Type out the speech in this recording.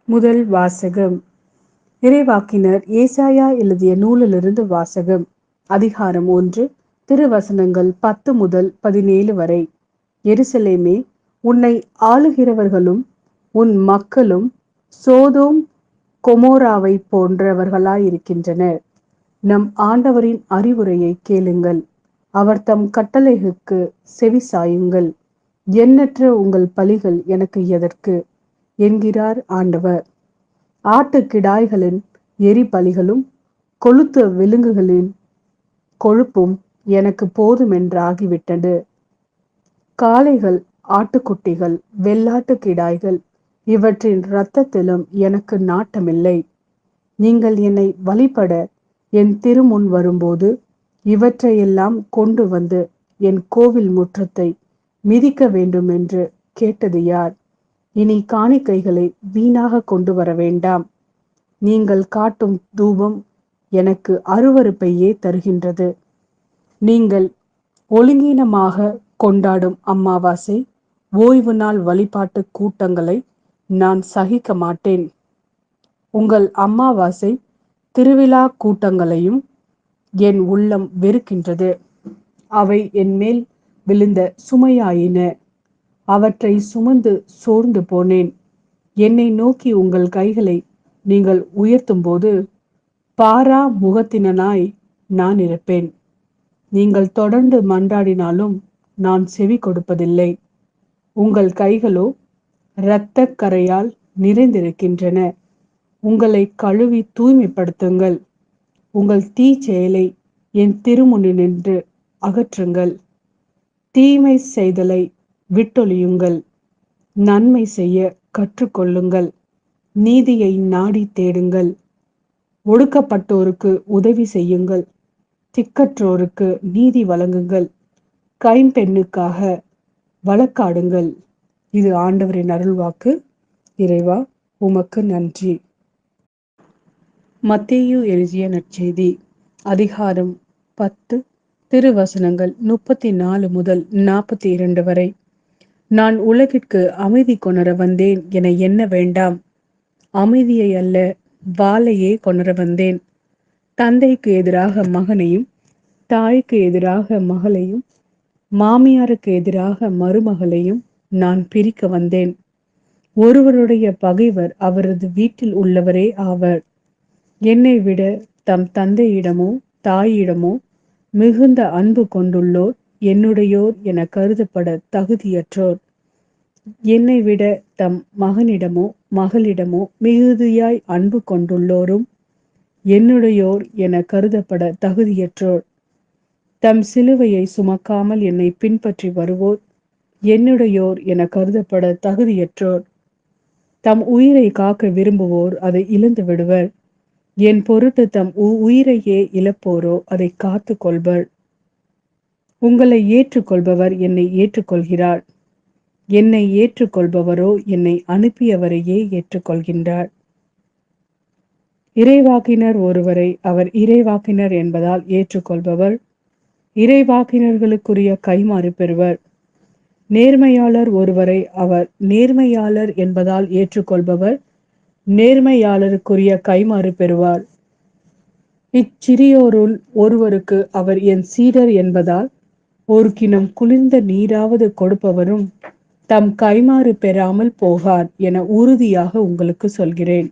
முதல் வாசகம். இறைவாக்கினர் ஏசாயா எழுதிய நூலிலிருந்து வாசகம். அதிகாரம் 1, திருவசனங்கள் 10 முதல் 17 வரை. எருசலேமே, உன்னை ஆளுகிறவர்களும் உன் மக்களும் சோதோம் கொமோராவை போன்றவர்களாயிருக்கின்றனர். நம் ஆண்டவரின் அறிவுரையை கேளுங்கள். அவர் தம் கட்டளைகளுக்கு செவி சாயுங்கள். எண்ணற்ற உங்கள் பலிகள் எனக்கு எதற்கு என்கிறார் ஆண்டவர். ஆட்டுக்கிடாய்களின் எரி பலிகளும் கொழுத்த விலங்குகளின் கொழுப்பும் எனக்கு போதுமென்றாகிவிட்டது. காளைகள், ஆட்டுக்குட்டிகள், வெள்ளாட்டு கிடாய்கள் இவற்றின் இரத்தத்திலும் எனக்கு நாட்டமில்லை. நீங்கள் என்னை வழிபட என் திருமுன் வரும்போது இவற்றையெல்லாம் கொண்டு வந்து என் கோவில் முற்றத்தை மிதிக்க வேண்டுமென்று கேட்டது யார்? இனி காணிக்கைகளை வீணாக கொண்டு வர வேண்டாம். நீங்கள் காட்டும் தூபம் எனக்கு அருவருப்பையே தருகின்றது. நீங்கள் ஒழுங்கீனமாக கொண்டாடும் அமாவாசை, ஓய்வு நாள் வழிபாட்டு கூட்டங்களை நான் சகிக்க மாட்டேன். உங்கள் அமாவாசை திருவிழா கூட்டங்களையும் என் உள்ளம் வெறுக்கின்றது. அவை என் மேல் விழுந்த சுமையாயின. அவற்றை சுமந்து சோர்ந்து போனேன். என்னை நோக்கி உங்கள் கைகளை நீங்கள் உயர்த்தும் போது பாரா முகத்தினாய் நான் இருப்பேன். நீங்கள் தொடர்ந்து மன்றாடினாலும் நான் செவி கொடுப்பதில்லை. உங்கள் கைகளோ இரத்த கரையால் நிறைந்திருக்கின்றன. உங்களை கழுவி தூய்மைப்படுத்துங்கள். உங்கள் தீ செயலை என் திருமுன்னின்று அகற்றுங்கள். தீமை செய்தலை விட்டொழியுங்கள். நன்மை செய்ய கற்றுக்கொள்ளுங்கள். நீதியை நாடி தேடுங்கள். ஒடுக்கப்பட்டோருக்கு உதவி செய்யுங்கள். திக்கற்றோருக்கு நீதி வழங்குங்கள். கைம்பெண்ணுக்காக வழக்காடுங்கள். இது ஆண்டவரின் அருள்வாக்கு. இறைவா, உமக்கு நன்றி. மத்தேயு எழுதிய நற்செய்தி. அதிகாரம் 10, திருவசனங்கள் 34 முதல் 42 வரை. நான் உலகிற்கு அமைதி கொணர வந்தேன் என எண்ண வேண்டாம். அமைதியை அல்ல, வாளையே கொணர வந்தேன். தந்தைக்கு எதிராக மகனையும், தாய்க்கு எதிராக மகளையும், மாமியாருக்கு எதிராக மருமகளையும் நான் பிரிக்க வந்தேன். ஒருவருடைய பகைவர் அவரது வீட்டில் உள்ளவரே ஆவர். என்னை விட தம் தந்தையிடமோ தாயிடமோ மிகுந்த அன்பு கொண்டுள்ளோர் என்னுடையோர் என கருதப்பட தகுதியற்றோர். என்னை விட தம் மகனிடமோ மகளிடமோ மிகுதியாய் அன்பு கொண்டுள்ளோரும் என்னுடையோர் என கருதப்பட தகுதியற்றோர். தம் சிலுவையை சுமக்காமல் என்னை பின்பற்றி வருவோர் என்னுடையோர் என கருதப்பட தகுதியற்றோர். தம் உயிரை காக்க விரும்புவோர் அதை இழந்து விடுவர். என் பொருட்டு தம் உயிரையே இழப்போரோ அதை காத்து கொள்வர். உங்களை ஏற்றுக்கொள்பவர் என்னை ஏற்றுக்கொள்கிறார். என்னை ஏற்றுக்கொள்பவரோ என்னை அனுப்பியவரையே ஏற்றுக்கொள்கின்றார். இறைவாக்கினர் ஒருவரை அவர் இறைவாக்கினர் என்பதால் ஏற்றுக்கொள்பவர் இறைவாக்கினர்களுக்குரிய கைமாறு பெறுவர். நேர்மையாளர் ஒருவரை அவர் நேர்மையாளர் என்பதால் ஏற்றுக்கொள்பவர் நேர்மையாளருக்குரிய கைமாறு பெறுவார். இச்சிறியோருள் ஒருவருக்கு அவர் என் சீடர் என்பதால் ஒரு கிணம் குளிர்ந்த நீராவது கொடுப்பவரும் தம் கைமாறு பெறாமல் போகார் என உறுதியாக உங்களுக்கு சொல்கிறேன்.